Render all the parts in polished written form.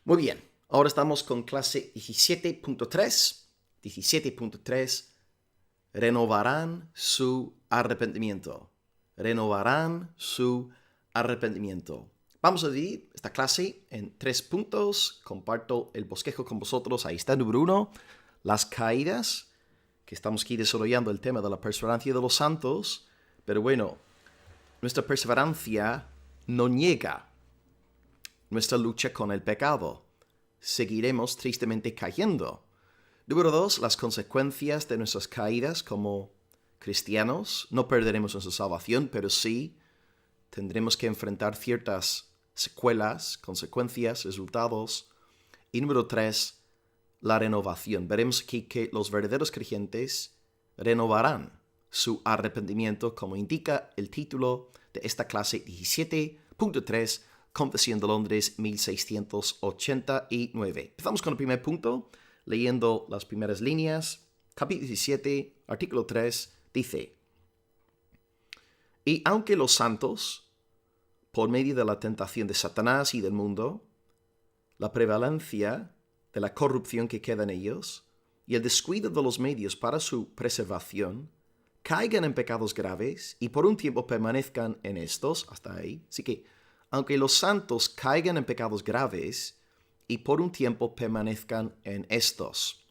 Muy bien, ahora estamos con clase 17.3. 17.3, renovarán su arrepentimiento. Renovarán su arrepentimiento. Vamos a dividir esta clase en 3 puntos. Comparto el bosquejo con vosotros. Ahí está, número 1, las caídas, que estamos aquí desarrollando el tema de la perseverancia de los santos. Pero bueno, nuestra perseverancia no niega nuestra lucha con el pecado. Seguiremos tristemente cayendo. Número 2, las consecuencias de nuestras caídas como cristianos. No perderemos nuestra salvación, pero sí tendremos que enfrentar ciertas secuelas, consecuencias, resultados. Y número 3, la renovación. Veremos aquí que los verdaderos creyentes renovarán su arrepentimiento, como indica el título de esta clase 17.3, Confesión de Londres 1689. Empezamos con el primer punto, leyendo las primeras líneas. Capítulo 17, artículo 3, dice: Y aunque los santos, por medio de la tentación de Satanás y del mundo, la prevalencia de la corrupción que queda en ellos y el descuido de los medios para su preservación, caigan en pecados graves y por un tiempo permanezcan en estos, hasta ahí. Así que, aunque los santos caigan en pecados graves y por un tiempo permanezcan en estos.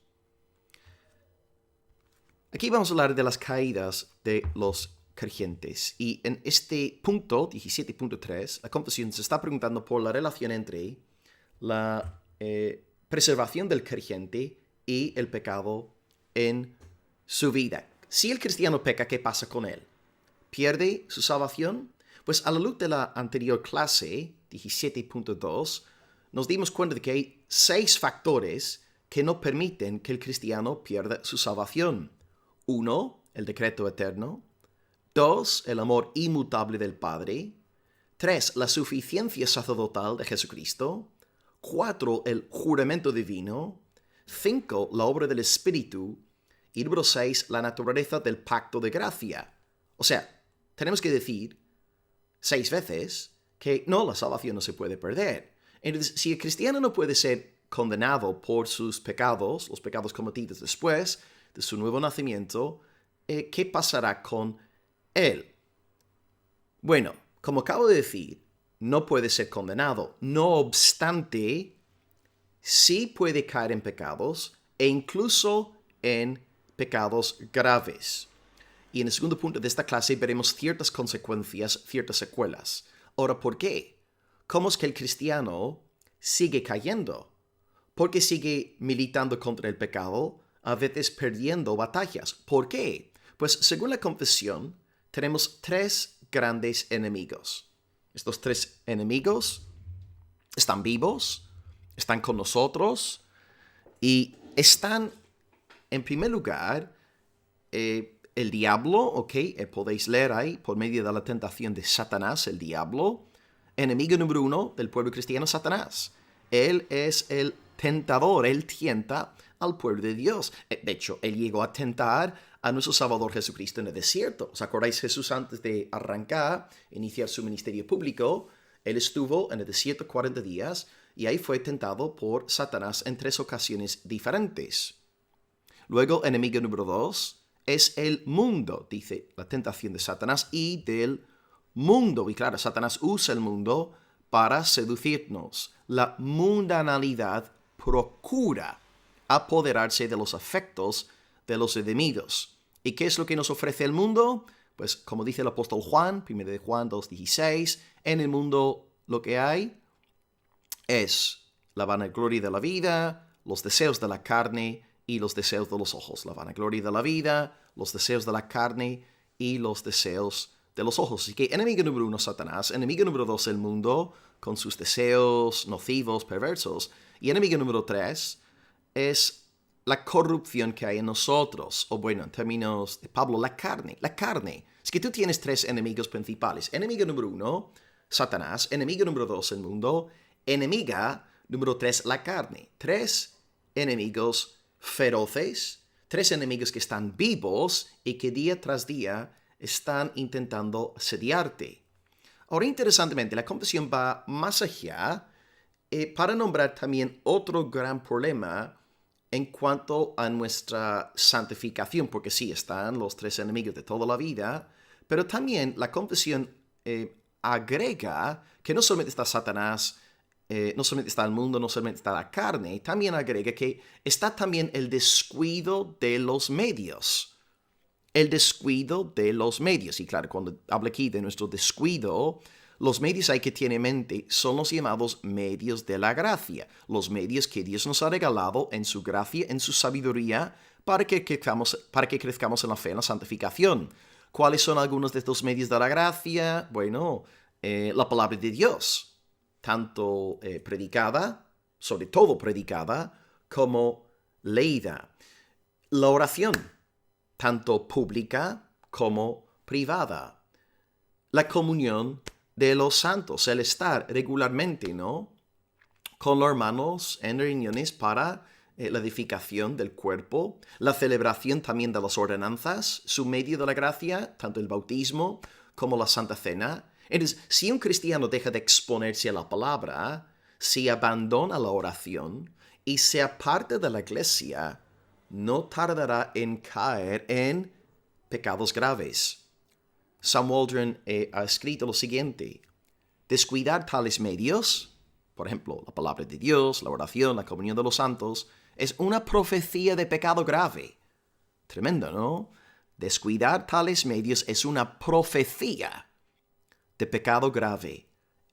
Aquí vamos a hablar de las caídas de los creyentes. Y en este punto, 17.3, la confesión se está preguntando por la relación entre la preservación del creyente y el pecado en su vida. Si el cristiano peca, ¿qué pasa con él? ¿Pierde su salvación? Pues a la luz de la anterior clase, 17.2, nos dimos cuenta de que hay 6 factores que no permiten que el cristiano pierda su salvación. 1, el decreto eterno. 2, el amor inmutable del Padre. 3, la suficiencia sacerdotal de Jesucristo. 4, el juramento divino. 5, la obra del Espíritu. Y número 6, la naturaleza del pacto de gracia. O sea, tenemos que decir 6 veces que no, la salvación no se puede perder. Entonces, si el cristiano no puede ser condenado por sus pecados, los pecados cometidos después de su nuevo nacimiento, ¿qué pasará con él? Bueno, como acabo de decir, no puede ser condenado. No obstante, sí puede caer en pecados e incluso en pecados graves. Y en el segundo punto de esta clase veremos ciertas consecuencias, ciertas secuelas. Ahora, ¿por qué? ¿Cómo es que el cristiano sigue cayendo? ¿Por qué sigue militando contra el pecado, a veces perdiendo batallas? ¿Por qué? Pues según la confesión, tenemos 3 grandes enemigos. Estos 3 enemigos están vivos, están con nosotros y están, en primer lugar, el diablo, ¿ok? Podéis leer ahí, por medio de la tentación de Satanás, el diablo. Enemigo número 1 del pueblo cristiano, Satanás. Él es el tentador, él tienta al pueblo de Dios. De hecho, él llegó a tentar a nuestro Salvador Jesucristo en el desierto. ¿Os acordáis? Jesús, antes de arrancar, iniciar su ministerio público, él estuvo en el desierto 40 días y ahí fue tentado por Satanás en 3 ocasiones diferentes. Luego, enemigo número 2 es el mundo, dice la tentación de Satanás y del mundo. Y claro, Satanás usa el mundo para seducirnos. La mundanalidad procura apoderarse de los afectos de los enemigos. ¿Y qué es lo que nos ofrece el mundo? Pues como dice el apóstol Juan, 1 de Juan 2:16, en el mundo lo que hay es la vanagloria de la vida, los deseos de la carne y los deseos de los ojos. La vanagloria de la vida, los deseos de la carne y los deseos de los ojos. Así que enemigo número 1, Satanás. Enemigo número 2, el mundo, con sus deseos nocivos, perversos. Y enemigo número 3 es la corrupción que hay en nosotros. O bueno, en términos de Pablo, la carne. La carne. Es que tú tienes 3 enemigos principales. Enemigo número 1, Satanás. Enemigo número 2, el mundo. Enemiga número 3, la carne. 3 enemigos feroces, 3 enemigos que están vivos y que día tras día están intentando asediarte. Ahora, interesantemente, la confesión va más allá para nombrar también otro gran problema en cuanto a nuestra santificación, porque sí, están los tres enemigos de toda la vida, pero también la confesión agrega que no solamente está Satanás, no solamente está el mundo, no solamente está la carne, también agrega que está también el descuido de los medios. El descuido de los medios. Y claro, cuando hablo aquí de nuestro descuido, los medios hay que tener en mente son los llamados medios de la gracia, los medios que Dios nos ha regalado en su gracia, en su sabiduría, para que crezcamos en la fe, en la santificación. ¿Cuáles son algunos de estos medios de la gracia? Bueno, la palabra de Dios, tanto predicada, sobre todo predicada, como leída. La oración, tanto pública como privada. La comunión de los santos, el estar regularmente, ¿no?, con los hermanos en reuniones para la edificación del cuerpo, la celebración también de las ordenanzas, su medio de la gracia, tanto el bautismo como la Santa Cena. Entonces, si un cristiano deja de exponerse a la palabra, si abandona la oración y se aparta de la iglesia, no tardará en caer en pecados graves. Sam Waldron ha escrito lo siguiente: descuidar tales medios, por ejemplo, la palabra de Dios, la oración, la comunión de los santos, es una profecía de pecado grave. Tremendo, ¿no? Descuidar tales medios es una profecía de pecado grave.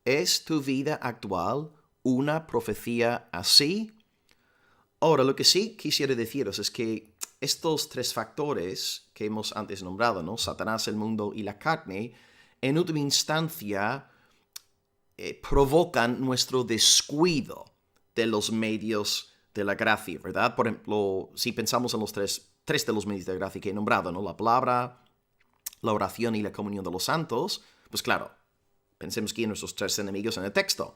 ¿Es tu vida actual una profecía así? Ahora, lo que sí quisiera deciros es que estos tres factores que hemos antes nombrado, ¿no?, Satanás, el mundo y la carne, en última instancia provocan nuestro descuido de los medios de la gracia, ¿verdad? Por ejemplo, si pensamos en los tres de los medios de la gracia que he nombrado, ¿no?, la palabra, la oración y la comunión de los santos, pues claro, pensemos aquí en nuestros tres enemigos en el texto.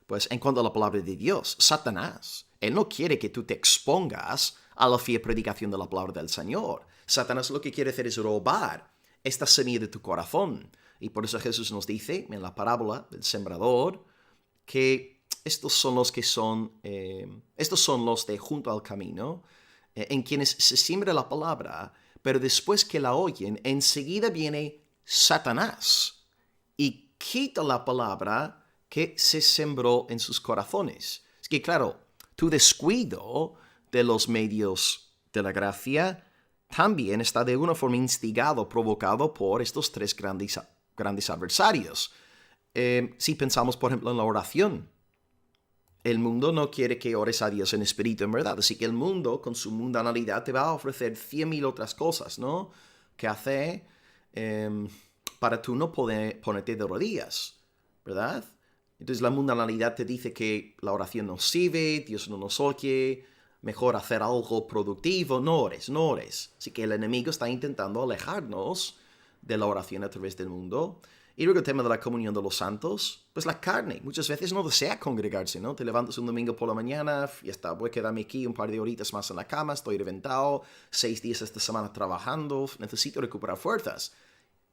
Pues en cuanto a la palabra de Dios, Satanás, él no quiere que tú te expongas a la fiel predicación de la palabra del Señor. Satanás lo que quiere hacer es robar esta semilla de tu corazón. Y por eso Jesús nos dice en la parábola del sembrador que estos son los de junto al camino, en quienes se siembra la palabra, pero después que la oyen, enseguida viene Satanás y quita la palabra que se sembró en sus corazones. Es que, claro, tu descuido de los medios de la gracia también está de una forma instigado, provocado por estos tres grandes adversarios. Si pensamos, por ejemplo, en la oración, el mundo no quiere que ores a Dios en espíritu, en verdad. Así que el mundo, con su mundanalidad, te va a ofrecer 100,000 otras cosas, ¿no?, que hace para tú no poder ponerte de rodillas, ¿verdad? Entonces la mundanalidad te dice que la oración no sirve, Dios no nos oye, mejor hacer algo productivo, no ores. Así que el enemigo está intentando alejarnos de la oración a través del mundo. Y luego el tema de la comunión de los santos, pues la carne muchas veces no desea congregarse, ¿no? Te levantas un domingo por la mañana, y está, voy a quedarme aquí un par de horitas más en la cama, estoy reventado, 6 días esta semana trabajando, necesito recuperar fuerzas.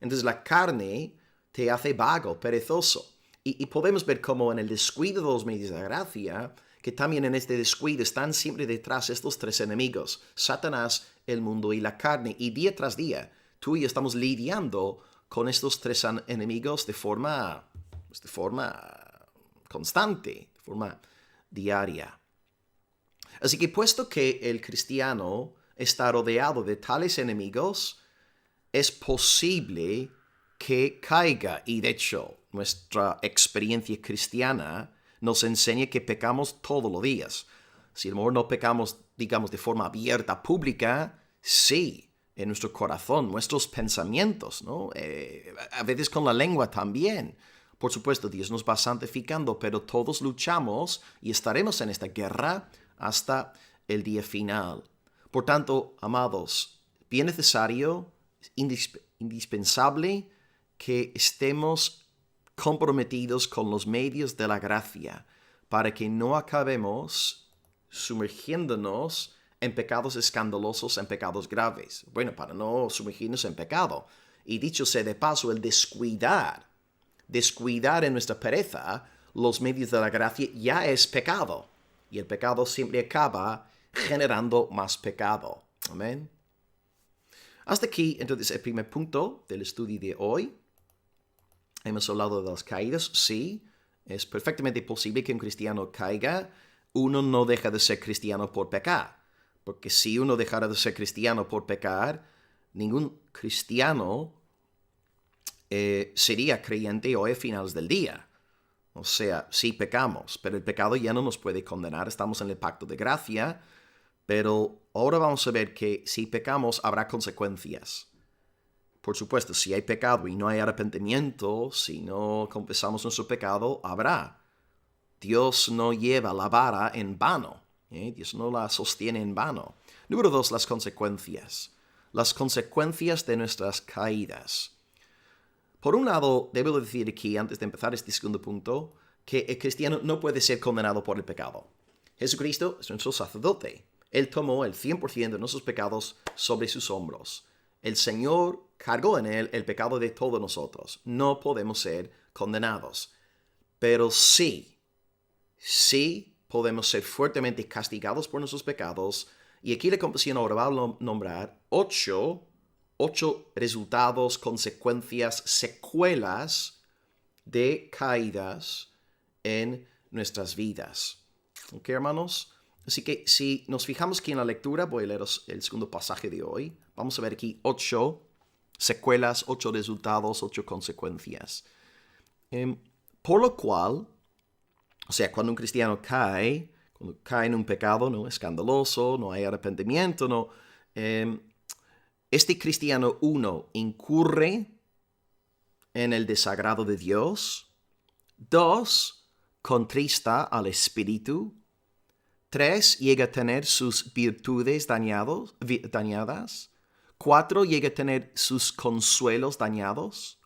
Entonces la carne te hace vago, perezoso. Y podemos ver cómo en el descuido de los medios de la gracia, que también en este descuido están siempre detrás estos tres enemigos, Satanás, el mundo y la carne. Y día tras día, tú y yo estamos lidiando con estos tres enemigos de forma constante, de forma diaria. Así que puesto que el cristiano está rodeado de tales enemigos, es posible que caiga. Y de hecho, nuestra experiencia cristiana nos enseña que pecamos todos los días. Si a lo mejor no pecamos, digamos, de forma abierta, pública, sí, en nuestro corazón, nuestros pensamientos, ¿no? A veces con la lengua también. Por supuesto, Dios nos va santificando, pero todos luchamos y estaremos en esta guerra hasta el día final. Por tanto, amados, bien necesario, indispensable que estemos comprometidos con los medios de la gracia para que no acabemos sumergiéndonos en pecados escandalosos, en pecados graves. Bueno, para no sumergirnos en pecado. Y dicho sea de paso, el descuidar en nuestra pereza los medios de la gracia ya es pecado. Y el pecado siempre acaba generando más pecado. Amén. Hasta aquí, entonces, el primer punto del estudio de hoy. Hemos hablado de las caídas. Sí, es perfectamente posible que un cristiano caiga. Uno no deja de ser cristiano por pecar. Porque si uno dejara de ser cristiano por pecar, ningún cristiano sería creyente hoy a finales del día. O sea, sí pecamos, pero el pecado ya no nos puede condenar. Estamos en el pacto de gracia, pero ahora vamos a ver que si pecamos habrá consecuencias. Por supuesto, si hay pecado y no hay arrepentimiento, si no confesamos nuestro pecado, habrá. Dios no lleva la vara en vano. Dios no la sostiene en vano. Número 2, las consecuencias. Las consecuencias de nuestras caídas. Por un lado, debo decir aquí, antes de empezar este segundo punto, que el cristiano no puede ser condenado por el pecado. Jesucristo es nuestro sacerdote. Él tomó el 100% de nuestros pecados sobre sus hombros. El Señor cargó en él el pecado de todos nosotros. No podemos ser condenados. Pero sí podemos ser fuertemente castigados por nuestros pecados. Y aquí la confesión ahora va a nombrar 8 resultados, consecuencias, secuelas de caídas en nuestras vidas. ¿Ok, hermanos? Así que si nos fijamos aquí en la lectura, voy a leer el segundo pasaje de hoy. Vamos a ver aquí 8 secuelas, 8 resultados, 8 consecuencias. Por lo cual, o sea, cuando un cristiano cae, cuando cae en un pecado no escandaloso, no hay arrepentimiento, no... este cristiano, 1, incurre en el desagrado de Dios. 2, contrista al Espíritu. 3, llega a tener sus virtudes dañadas. 4, llega a tener sus consuelos dañados.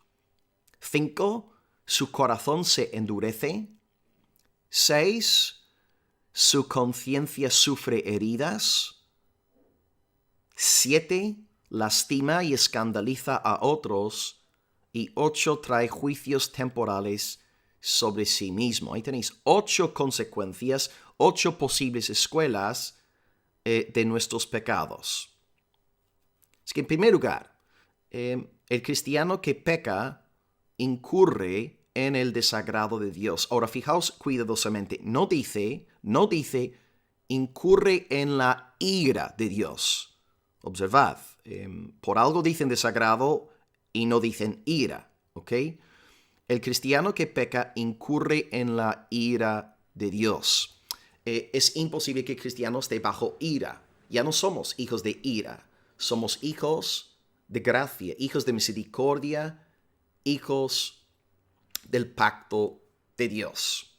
5, su corazón se endurece. 6, su conciencia sufre heridas. 7, lastima y escandaliza a otros. Y 8, trae juicios temporales sobre sí mismo. Ahí tenéis 8 consecuencias, 8 posibles escuelas de nuestros pecados. Es que en primer lugar, el cristiano que peca incurre en el desagrado de Dios. Ahora, fijaos cuidadosamente, no dice, incurre en la ira de Dios. Observad, por algo dicen desagrado y no dicen ira, ¿ok? El cristiano que peca incurre en la ira de Dios. Es imposible que el cristiano esté bajo ira. Ya no somos hijos de ira. Somos hijos de gracia, hijos de misericordia, hijos del pacto de Dios.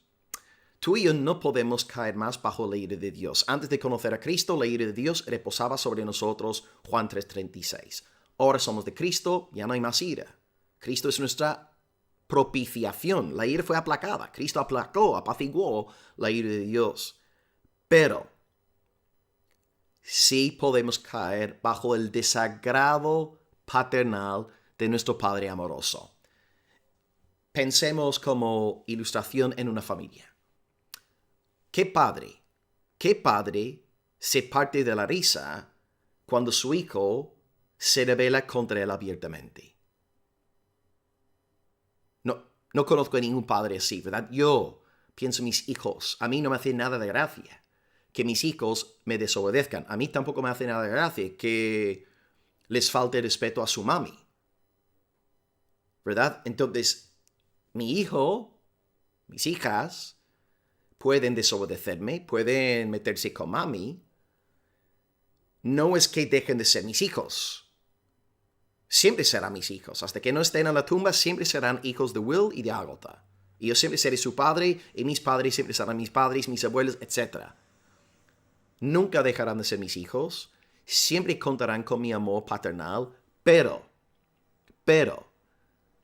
Tú y yo no podemos caer más bajo la ira de Dios. Antes de conocer a Cristo, la ira de Dios reposaba sobre nosotros, Juan 3:36. Ahora somos de Cristo, ya no hay más ira. Cristo es nuestra propiciación. La ira fue aplacada. Cristo apaciguó la ira de Dios. Pero sí podemos caer bajo el desagrado paternal de nuestro Padre amoroso. Pensemos como ilustración en una familia. ¿Qué padre se parte de la risa cuando su hijo se rebela contra él abiertamente? No conozco a ningún padre así, ¿verdad? Yo pienso en mis hijos. A mí no me hace nada de gracia que mis hijos me desobedezcan. A mí tampoco me hace nada de gracia que les falte respeto a su mami, ¿verdad? Entonces, mi hijo, mis hijas, pueden desobedecerme, pueden meterse con mami. No es que dejen de ser mis hijos. Siempre serán mis hijos. Hasta que no estén en la tumba, siempre serán hijos de Will y de Agatha. Y yo siempre seré su padre, y mis padres siempre serán mis padres, mis abuelos, etc. Nunca dejarán de ser mis hijos. Siempre contarán con mi amor paternal, pero,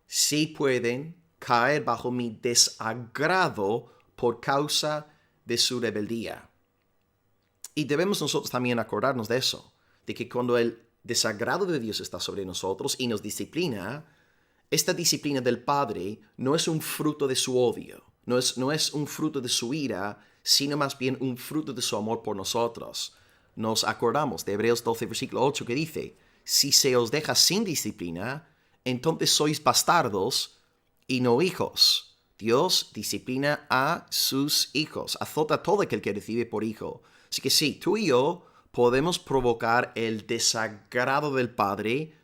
sí pueden caer bajo mi desagrado por causa de su rebeldía. Y debemos nosotros también acordarnos de eso, de que cuando el desagrado de Dios está sobre nosotros y nos disciplina, esta disciplina del Padre no es un fruto de su odio, No es un fruto de su ira, sino más bien un fruto de su amor por nosotros. Nos acordamos de Hebreos 12, versículo 8, que dice, si se os deja sin disciplina, entonces sois bastardos y no hijos. Dios disciplina a sus hijos, azota a todo aquel que recibe por hijo. Así que sí, tú y yo podemos provocar el desagrado del Padre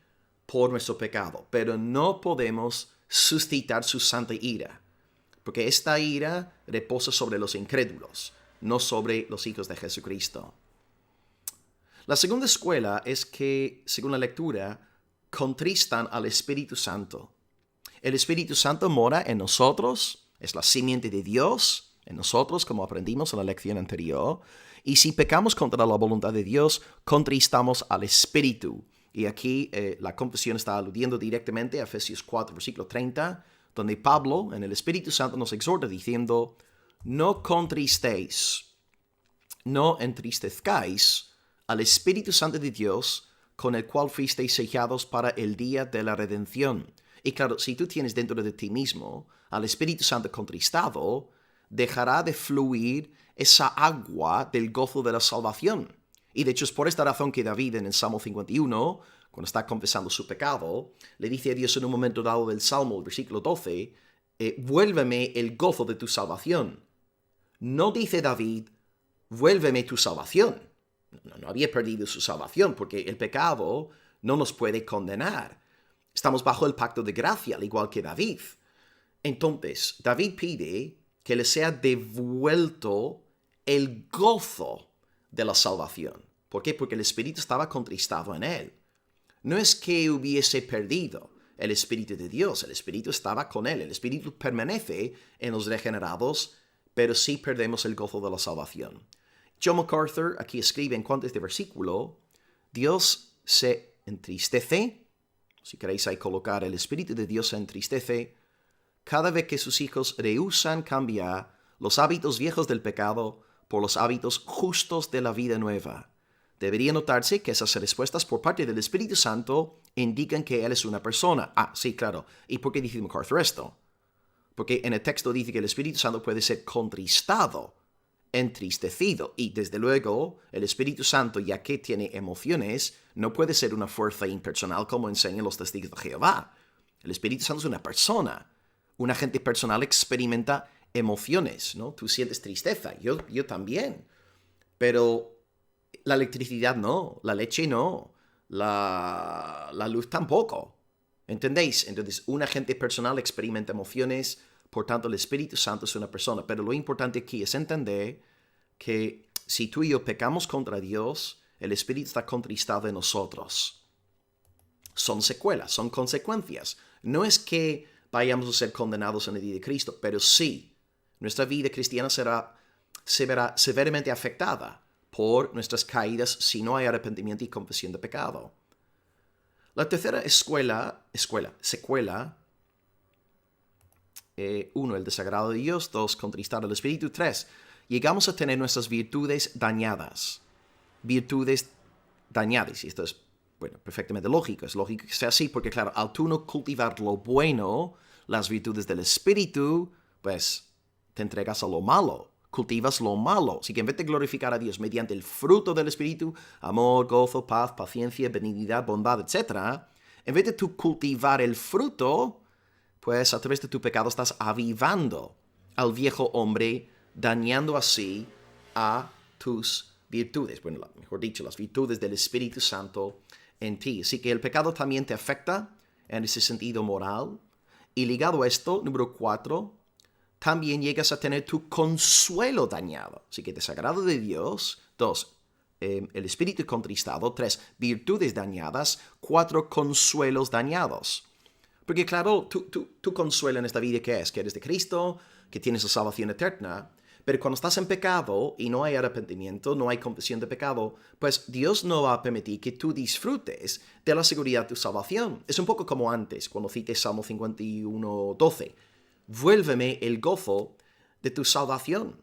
por nuestro pecado, pero no podemos suscitar su santa ira, porque esta ira reposa sobre los incrédulos, no sobre los hijos de Jesucristo. La segunda escuela es que, según la lectura, contristan al Espíritu Santo. El Espíritu Santo mora en nosotros, es la simiente de Dios en nosotros, como aprendimos en la lección anterior, y si pecamos contra la voluntad de Dios, contristamos al Espíritu. Y aquí la confesión está aludiendo directamente a Efesios 4, versículo 30, donde Pablo, en el Espíritu Santo, nos exhorta diciendo, no contristéis, no entristezcáis al Espíritu Santo de Dios, con el cual fuisteis sellados para el día de la redención. Y claro, si tú tienes dentro de ti mismo al Espíritu Santo contristado, dejará de fluir esa agua del gozo de la salvación. Y de hecho es por esta razón que David en el Salmo 51, cuando está confesando su pecado, le dice a Dios en un momento dado del Salmo, el versículo 12, vuélveme el gozo de tu salvación. No dice David, vuélveme tu salvación. No había perdido su salvación porque el pecado no nos puede condenar. Estamos bajo el pacto de gracia, al igual que David. Entonces, David pide que le sea devuelto el gozo de la salvación. ¿Por qué? Porque el Espíritu estaba contristado en él. No es que hubiese perdido el Espíritu de Dios, el Espíritu estaba con él, el Espíritu permanece en los regenerados, pero sí perdemos el gozo de la salvación. John MacArthur aquí escribe en cuanto a este versículo, Dios se entristece, si queréis ahí colocar el Espíritu de Dios se entristece, cada vez que sus hijos rehúsan cambiar los hábitos viejos del pecado por los hábitos justos de la vida nueva. Debería notarse que esas respuestas por parte del Espíritu Santo indican que Él es una persona. Ah, sí, claro. ¿Y por qué dice MacArthur esto? Porque en el texto dice que el Espíritu Santo puede ser contristado, entristecido. Y desde luego, el Espíritu Santo, ya que tiene emociones, no puede ser una fuerza impersonal como enseñan los testigos de Jehová. El Espíritu Santo es una persona. Un agente personal experimenta emociones, ¿no? Tú sientes tristeza, yo también. Pero la electricidad no, la leche no, la luz tampoco. ¿Entendéis? Entonces, un agente personal experimenta emociones, por tanto, el Espíritu Santo es una persona. Pero lo importante aquí es entender que si tú y yo pecamos contra Dios, el Espíritu está contristado en nosotros. Son secuelas, son consecuencias. No es que vayamos a ser condenados en el día de Cristo, pero sí, nuestra vida cristiana se verá severamente afectada por nuestras caídas si no hay arrepentimiento y confesión de pecado. La tercera secuela, 1, el desagrado de Dios, 2, contristar al Espíritu, 3, llegamos a tener nuestras virtudes dañadas. Virtudes dañadas, y esto es, bueno, perfectamente lógico, es lógico que sea así, porque claro, al tú no cultivar lo bueno, las virtudes del Espíritu, pues te entregas a lo malo, cultivas lo malo. Así que en vez de glorificar a Dios mediante el fruto del Espíritu, amor, gozo, paz, paciencia, benignidad, bondad, etc., en vez de tú cultivar el fruto, pues a través de tu pecado estás avivando al viejo hombre, dañando así a tus virtudes. Bueno, mejor dicho, las virtudes del Espíritu Santo en ti. Así que el pecado también te afecta en ese sentido moral. Y ligado a esto, número 4, también llegas a tener tu consuelo dañado. Así que desagrado de Dios. 2, el espíritu contristado. 3, virtudes dañadas. 4, consuelos dañados. Porque claro, tu consuelo en esta vida, ¿qué es? Que eres de Cristo, que tienes la salvación eterna. Pero cuando estás en pecado y no hay arrepentimiento, no hay confesión de pecado, pues Dios no va a permitir que tú disfrutes de la seguridad de tu salvación. Es un poco como antes, cuando cité Salmo 51:12. Vuélveme el gozo de tu salvación.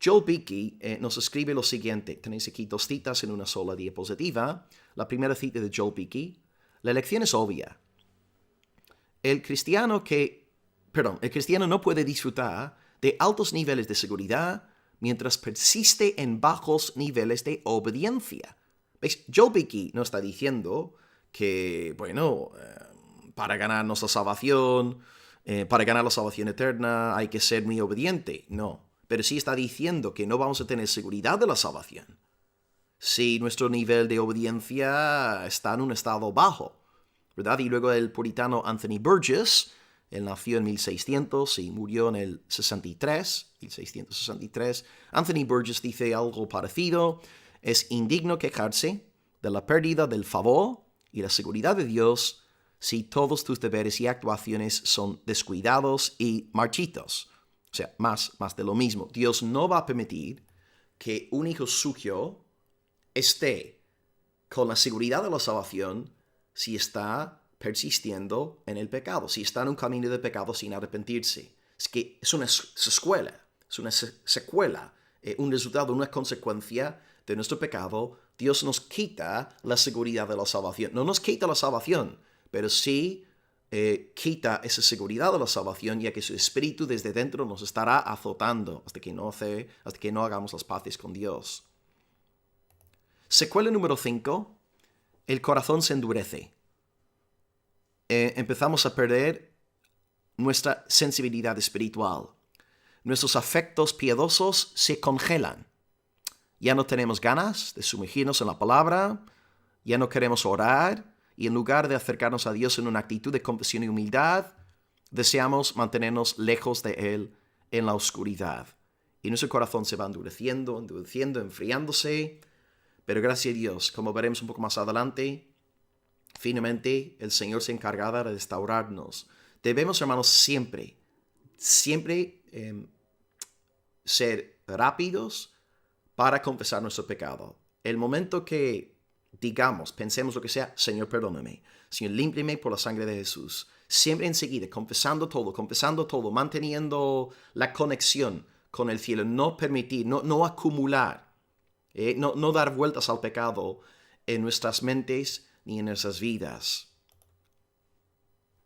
Joel Beeke nos escribe lo siguiente. Tenéis aquí 2 citas en una sola diapositiva. La primera cita de Joel Beeke. La lección es obvia. El cristiano no puede disfrutar de altos niveles de seguridad mientras persiste en bajos niveles de obediencia. ¿Veis? Job aquí no está diciendo que, bueno, para ganar nuestra salvación, para ganar la salvación eterna hay que ser muy obediente. No, pero sí está diciendo que no vamos a tener seguridad de la salvación si nuestro nivel de obediencia está en un estado bajo, ¿verdad? Y luego el puritano Anthony Burgess, él nació en 1600 y murió en el 1663. Anthony Burgess dice algo parecido: es indigno quejarse de la pérdida del favor y la seguridad de Dios si todos tus deberes y actuaciones son descuidados y marchitos. O sea, más de lo mismo. Dios no va a permitir que un hijo suyo esté con la seguridad de la salvación si está persistiendo en el pecado, si está en un camino de pecado sin arrepentirse. Es que es una secuela, un resultado, una consecuencia de nuestro pecado. Dios nos quita la seguridad de la salvación. No nos quita la salvación, pero sí quita esa seguridad de la salvación, ya que su espíritu desde dentro nos estará azotando hasta que no hagamos las paces con Dios. Secuela número 5. El corazón se endurece. Empezamos a perder nuestra sensibilidad espiritual. Nuestros afectos piadosos se congelan. Ya no tenemos ganas de sumergirnos en la palabra, ya no queremos orar, y en lugar de acercarnos a Dios en una actitud de confesión y humildad, deseamos mantenernos lejos de Él en la oscuridad. Y nuestro corazón se va endureciendo, enfriándose. Pero gracias a Dios, como veremos un poco más adelante, finalmente el Señor se encargará de restaurarnos. Debemos, hermanos, siempre ser rápidos para confesar nuestro pecado. El momento que pensemos lo que sea: Señor, perdóname. Señor, límpiame por la sangre de Jesús. Siempre enseguida, confesando todo, manteniendo la conexión con el cielo. No permitir, no acumular. No dar vueltas al pecado en nuestras mentes ni en nuestras vidas.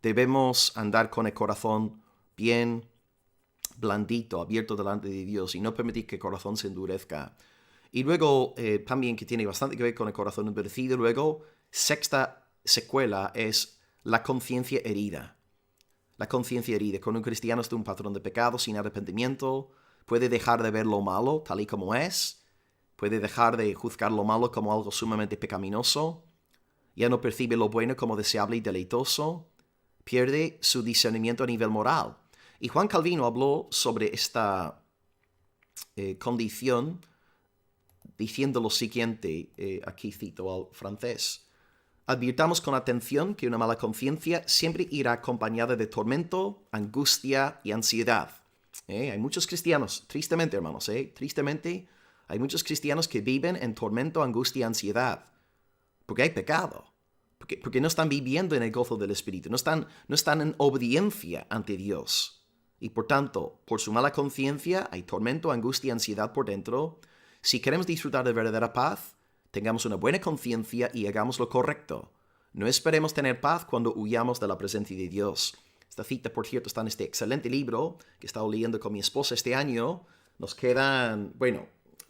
Debemos andar con el corazón bien blandito, abierto delante de Dios, y no permitir que el corazón se endurezca. Y luego, también, que tiene bastante que ver con el corazón endurecido, luego, sexta secuela es la conciencia herida. La conciencia herida. Cuando un cristiano está en un patrón de pecado sin arrepentimiento, puede dejar de ver lo malo tal y como es. Puede dejar de juzgar lo malo como algo sumamente pecaminoso. Ya no percibe lo bueno como deseable y deleitoso. Pierde su discernimiento a nivel moral. Y Juan Calvino habló sobre esta condición diciendo lo siguiente, aquí cito al francés: advirtamos con atención que una mala conciencia siempre irá acompañada de tormento, angustia y ansiedad. Hay muchos cristianos, tristemente, hermanos, tristemente, hay muchos cristianos que viven en tormento, angustia y ansiedad, porque hay pecado, porque no están viviendo en el gozo del Espíritu, no están en obediencia ante Dios. Y por tanto, por su mala conciencia, hay tormento, angustia y ansiedad por dentro. Si queremos disfrutar de verdadera paz, tengamos una buena conciencia y hagamos lo correcto. No esperemos tener paz cuando huyamos de la presencia de Dios. Esta cita, por cierto, está en este excelente libro que he estado leyendo con mi esposa este año. Nos quedan,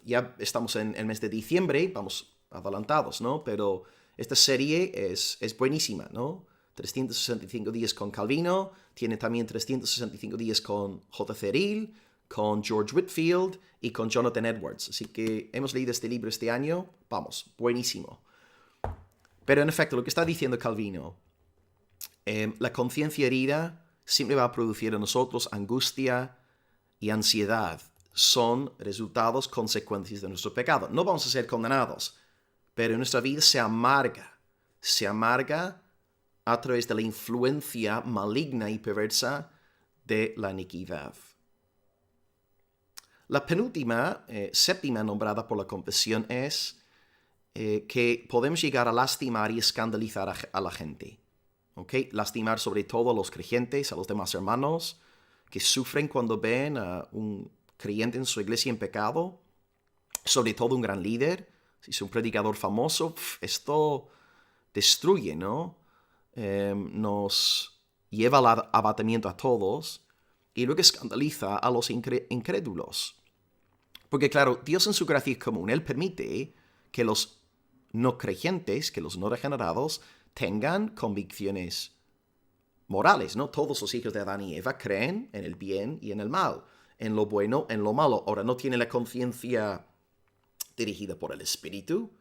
ya estamos en el mes de diciembre, vamos adelantados, ¿no? Pero esta serie es buenísima, ¿no? 365 días con Calvino, tiene también 365 días con J.C. Ryle, con George Whitefield y con Jonathan Edwards. Así que hemos leído este libro este año, buenísimo. Pero en efecto, lo que está diciendo Calvino, la conciencia herida siempre va a producir en nosotros angustia y ansiedad. Son resultados, consecuencias de nuestro pecado. No vamos a ser condenados, pero nuestra vida se amarga a través de la influencia maligna y perversa de la iniquidad. La penúltima, séptima nombrada por la confesión es que podemos llegar a lastimar y escandalizar a la gente. ¿Okay? Lastimar sobre todo a los creyentes, a los demás hermanos que sufren cuando ven a un creyente en su iglesia en pecado, sobre todo un gran líder. Si es un predicador famoso, esto destruye, ¿no? Nos lleva al abatimiento a todos. y luego escandaliza a los incrédulos. Porque claro, Dios en su gracia común, Él permite que los no creyentes, que los no regenerados, tengan convicciones morales, ¿no? Todos los hijos de Adán y Eva creen en el bien y en el mal, en lo bueno, en lo malo. Ahora, no tienen la conciencia dirigida por el Espíritu,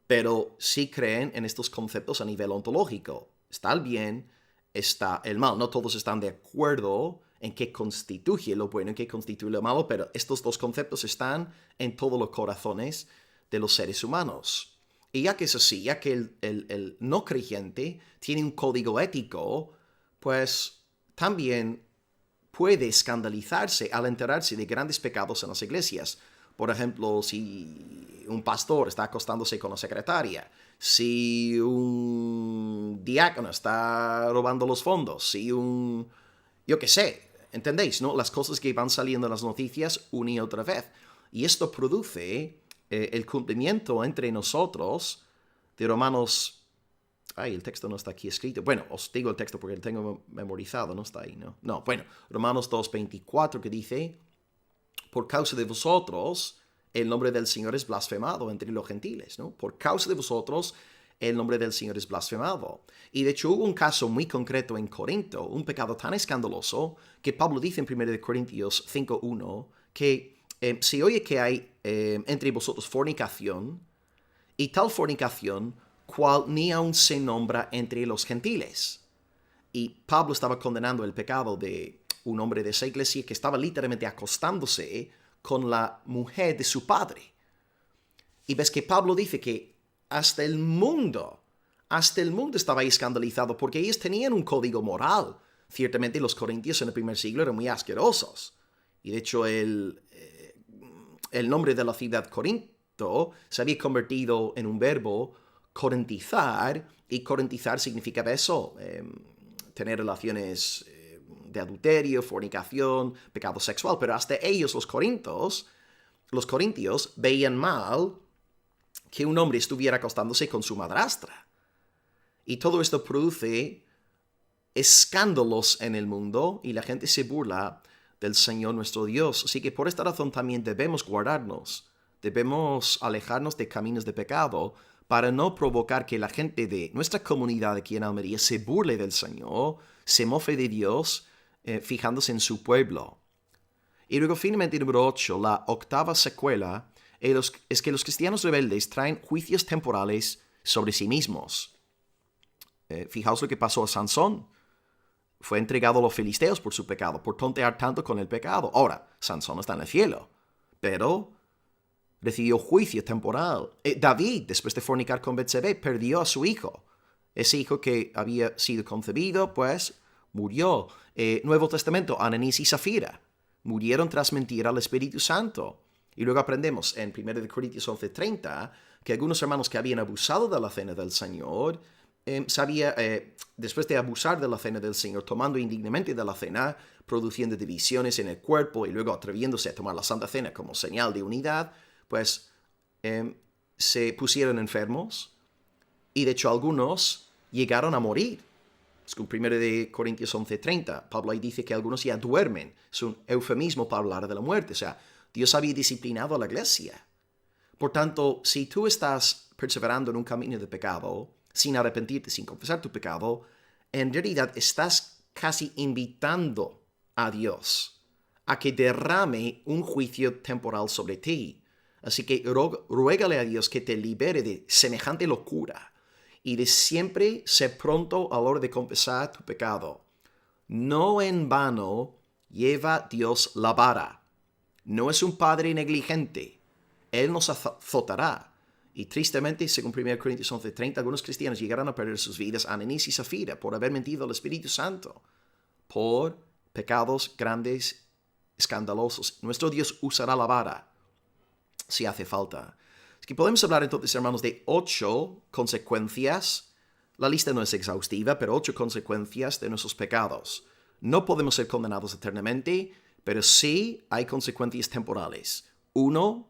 pero sí creen en estos conceptos a nivel ontológico. Está el bien, está el mal. No todos están de acuerdo en qué constituye lo bueno y qué constituye lo malo, pero estos dos conceptos están en todos los corazones de los seres humanos. Y ya que es así, ya que el no creyente tiene un código ético, pues también puede escandalizarse al enterarse de grandes pecados en las iglesias. Por ejemplo, si un pastor está acostándose con la secretaria, si un diácono está robando los fondos, si yo qué sé, ¿entendéis? ¿No? Las cosas que van saliendo en las noticias una y otra vez. Y esto produce el cumplimiento entre nosotros de Romanos. Ay, el texto no está aquí escrito. Bueno, os digo el texto porque lo tengo memorizado, no está ahí, ¿no? No, bueno, Romanos 2:24 que dice: por causa de vosotros, el nombre del Señor es blasfemado entre los gentiles, ¿no? Por causa de vosotros, el nombre del Señor es blasfemado. Y de hecho hubo un caso muy concreto en Corinto, un pecado tan escandaloso, que Pablo dice en 1 Corintios 5:1, que se oye que hay entre vosotros fornicación, y tal fornicación cual ni aun se nombra entre los gentiles. Y Pablo estaba condenando el pecado de un hombre de esa iglesia que estaba literalmente acostándose con la mujer de su padre. Y ves que Pablo dice que hasta el mundo estaba escandalizado porque ellos tenían un código moral. Ciertamente los corintios en el primer siglo eran muy asquerosos. Y de hecho el nombre de la ciudad Corinto se había convertido en un verbo corintizar, y corintizar significa eso, tener relaciones de adulterio, fornicación, pecado sexual, pero hasta ellos, los corintios, veían mal que un hombre estuviera acostándose con su madrastra. Y todo esto produce escándalos en el mundo y la gente se burla del Señor nuestro Dios. Así que por esta razón también debemos guardarnos, debemos alejarnos de caminos de pecado para no provocar que la gente de nuestra comunidad aquí en Almería se burle del Señor, se mofe de Dios, fijándose en su pueblo. Y luego finalmente número 8, la octava secuela es que los cristianos rebeldes traen juicios temporales sobre sí mismos. Fijaos lo que pasó a Sansón. Fue entregado a los filisteos por su pecado, por tontear tanto con el pecado. Ahora, Sansón está en el cielo, pero recibió juicio temporal. David, después de fornicar con Betsabé, perdió a su hijo. Ese hijo que había sido concebido, pues, murió. Nuevo Testamento, Ananías y Zafira murieron tras mentir al Espíritu Santo. Y luego aprendemos en 1 Corintios 11:30 que algunos hermanos que habían abusado de la cena del Señor, después de abusar de la cena del Señor, tomando indignamente de la cena, produciendo divisiones en el cuerpo y luego atreviéndose a tomar la Santa Cena como señal de unidad, pues se pusieron enfermos y de hecho algunos llegaron a morir. Es que 1 Corintios 11:30, Pablo ahí dice que algunos ya duermen. Es un eufemismo para hablar de la muerte. O sea, Dios había disciplinado a la iglesia. Por tanto, si tú estás perseverando en un camino de pecado, sin arrepentirte, sin confesar tu pecado, en realidad estás casi invitando a Dios a que derrame un juicio temporal sobre ti. Así que ruégale a Dios que te libere de semejante locura y de siempre ser pronto a la hora de confesar tu pecado. No en vano lleva Dios la vara. No es un padre negligente. Él nos azotará. Y tristemente, según 1 Corintios 11:30, algunos cristianos llegarán a perder sus vidas, Ananías y Zafira, por haber mentido al Espíritu Santo, por pecados grandes, escandalosos. Nuestro Dios usará la vara si hace falta. Es que podemos hablar entonces, hermanos, de 8 consecuencias. La lista no es exhaustiva, pero 8 consecuencias de nuestros pecados. No podemos ser condenados eternamente, pero sí hay consecuencias temporales. 1,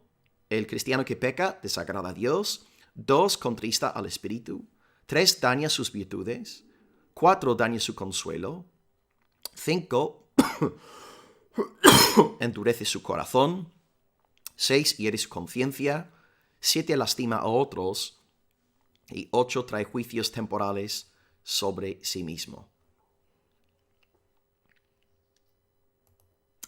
el cristiano que peca desagrada a Dios. 2, contrista al Espíritu. 3, daña sus virtudes. 4, daña su consuelo. 5, endurece su corazón. 6, hiere su conciencia. 7, lastima a otros. Y 8, trae juicios temporales sobre sí mismo.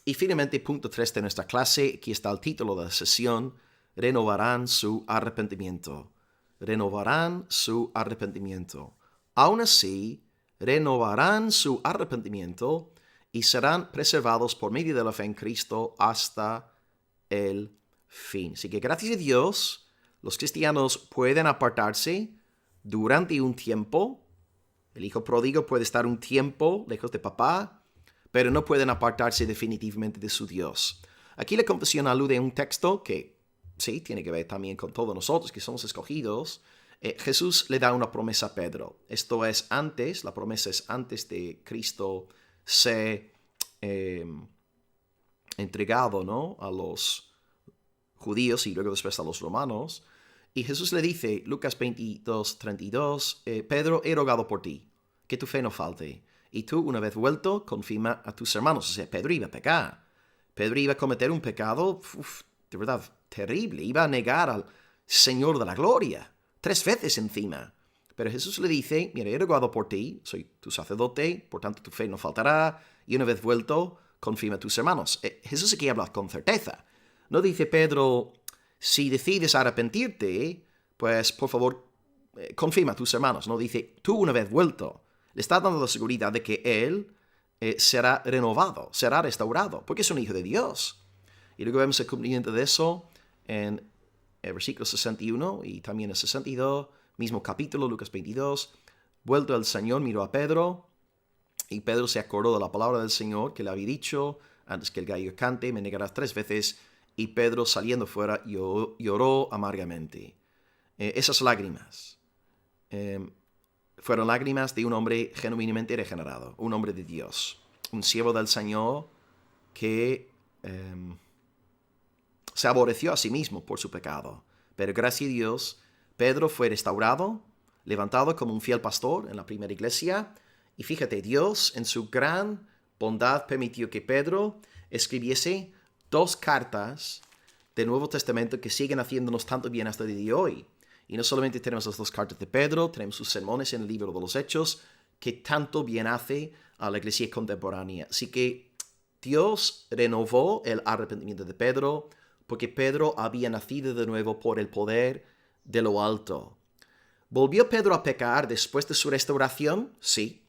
Y finalmente, punto 3 de nuestra clase, aquí está el título de la sesión: renovarán su arrepentimiento. Renovarán su arrepentimiento. Aún así, renovarán su arrepentimiento y serán preservados por medio de la fe en Cristo hasta el fin. Así que gracias a Dios, los cristianos pueden apartarse durante un tiempo. El hijo pródigo puede estar un tiempo lejos de papá, pero no pueden apartarse definitivamente de su Dios. Aquí la confesión alude a un texto que, sí, tiene que ver también con todos nosotros que somos escogidos. Jesús le da una promesa a Pedro. Esto es antes, la promesa es antes de Cristo ser entregado, ¿no?, a los judíos y luego después a los romanos. Y Jesús le dice, Lucas 22, 32, Pedro, he rogado por ti, que tu fe no falte. Y tú, una vez vuelto, confirma a tus hermanos. O sea, Pedro iba a pecar. Pedro iba a cometer un pecado, de verdad, terrible. Iba a negar al Señor de la gloria 3 veces encima. Pero Jesús le dice, mira, he rogado por ti, soy tu sacerdote, por tanto tu fe no faltará. Y una vez vuelto, confirma a tus hermanos. Jesús aquí habla con certeza. No dice Pedro, si decides arrepentirte, pues por favor, confirma a tus hermanos. No dice, tú una vez vuelto. Le está dando la seguridad de que él será renovado, será restaurado, porque es un hijo de Dios. Y luego vemos el cumplimiento de eso en el versículo 61 y también el 62, mismo capítulo, Lucas 22. Vuelto el Señor, miró a Pedro, y Pedro se acordó de la palabra del Señor que le había dicho, antes que el gallo cante, me negarás 3 veces. Y Pedro, saliendo fuera, lloró amargamente. Esas lágrimas fueron lágrimas de un hombre genuinamente regenerado, un hombre de Dios, un siervo del Señor que se aborreció a sí mismo por su pecado. Pero gracias a Dios, Pedro fue restaurado, levantado como un fiel pastor en la primera iglesia. Y fíjate, Dios en su gran bondad permitió que Pedro escribiese 2 cartas del Nuevo Testamento que siguen haciéndonos tanto bien hasta el día de hoy. Y no solamente tenemos las 2 cartas de Pedro, tenemos sus sermones en el libro de los Hechos, que tanto bien hace a la iglesia contemporánea. Así que Dios renovó el arrepentimiento de Pedro, porque Pedro había nacido de nuevo por el poder de lo alto. ¿Volvió Pedro a pecar después de su restauración? Sí.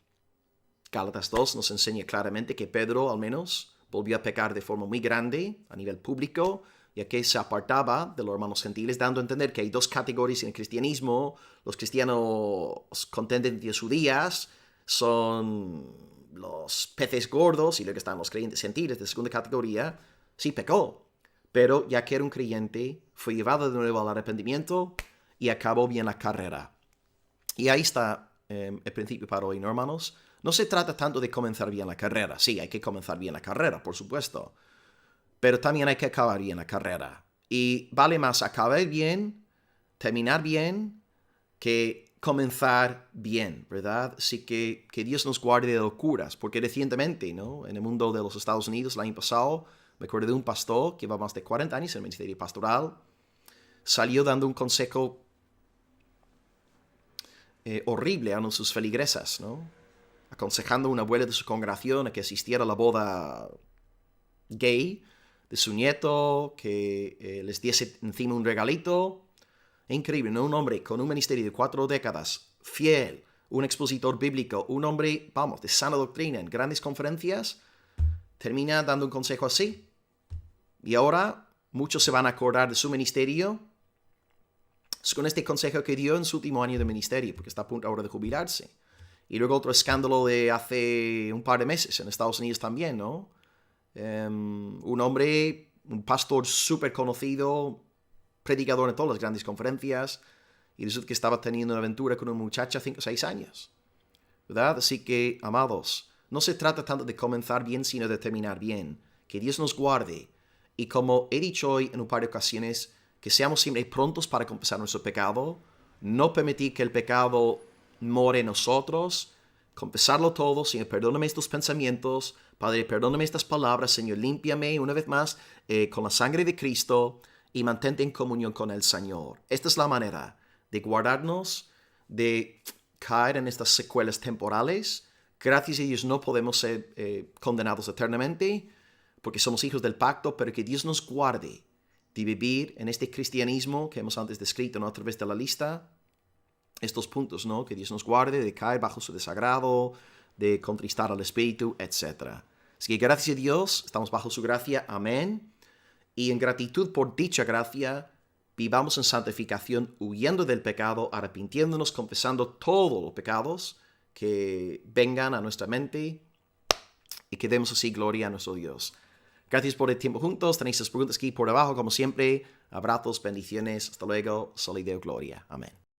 Gálatas 2 nos enseña claramente que Pedro, al menos, volvió a pecar de forma muy grande a nivel público, ya que se apartaba de los hermanos gentiles, dando a entender que hay 2 categorías en el cristianismo. Los cristianos contendentes judías son los peces gordos, y luego están los creyentes gentiles de segunda categoría. Sí, pecó, pero ya que era un creyente, fue llevado de nuevo al arrepentimiento y acabó bien la carrera. Y ahí está el principio para hoy, ¿no, hermanos? No se trata tanto de comenzar bien la carrera. Sí, hay que comenzar bien la carrera, por supuesto. Pero también hay que acabar bien la carrera. Y vale más acabar bien, terminar bien, que comenzar bien, ¿verdad? Así que Dios nos guarde de locuras. Porque recientemente, ¿no?, en el mundo de los Estados Unidos, el año pasado, me acuerdo de un pastor que lleva más de 40 años en el ministerio pastoral, salió dando un consejo horrible a uno de sus feligresas, ¿no?, aconsejando a una abuela de su congregación a que asistiera a la boda gay de su nieto, que les diese encima un regalito. Increíble, ¿no? Un hombre con un ministerio de 4 décadas, fiel, un expositor bíblico, un hombre, vamos, de sana doctrina en grandes conferencias, termina dando un consejo así. Y ahora muchos se van a acordar de su ministerio con este consejo que dio en su último año de ministerio, porque está a punto ahora de jubilarse. Y luego otro escándalo de hace un par de meses en Estados Unidos también, ¿no? Un hombre, un pastor súper conocido, predicador en todas las grandes conferencias, y resulta que estaba teniendo una aventura con una muchacha 5 o 6 años, ¿verdad? Así que, amados, no se trata tanto de comenzar bien, sino de terminar bien. Que Dios nos guarde. Y como he dicho hoy en un par de ocasiones, que seamos siempre prontos para confesar nuestro pecado, no permitir que el pecado more en nosotros, confesarlo todo. Señor, perdóname estos pensamientos. Padre, perdóname estas palabras. Señor, límpiame una vez más con la sangre de Cristo y mantente en comunión con el Señor. Esta es la manera de guardarnos de caer en estas secuelas temporales. Gracias a Dios no podemos ser condenados eternamente porque somos hijos del pacto, pero que Dios nos guarde de vivir en este cristianismo que hemos antes descrito, ¿no? A través de la lista, estos puntos, ¿no? Que Dios nos guarde de caer bajo su desagrado, de contristar al Espíritu, etc. Así que gracias a Dios, estamos bajo su gracia, amén. Y en gratitud por dicha gracia, vivamos en santificación, huyendo del pecado, arrepintiéndonos, confesando todos los pecados que vengan a nuestra mente y que demos así gloria a nuestro Dios. Gracias por el tiempo juntos. Tenéis las preguntas aquí por abajo, como siempre. Abrazos, bendiciones. Hasta luego. Solideo, gloria. Amén.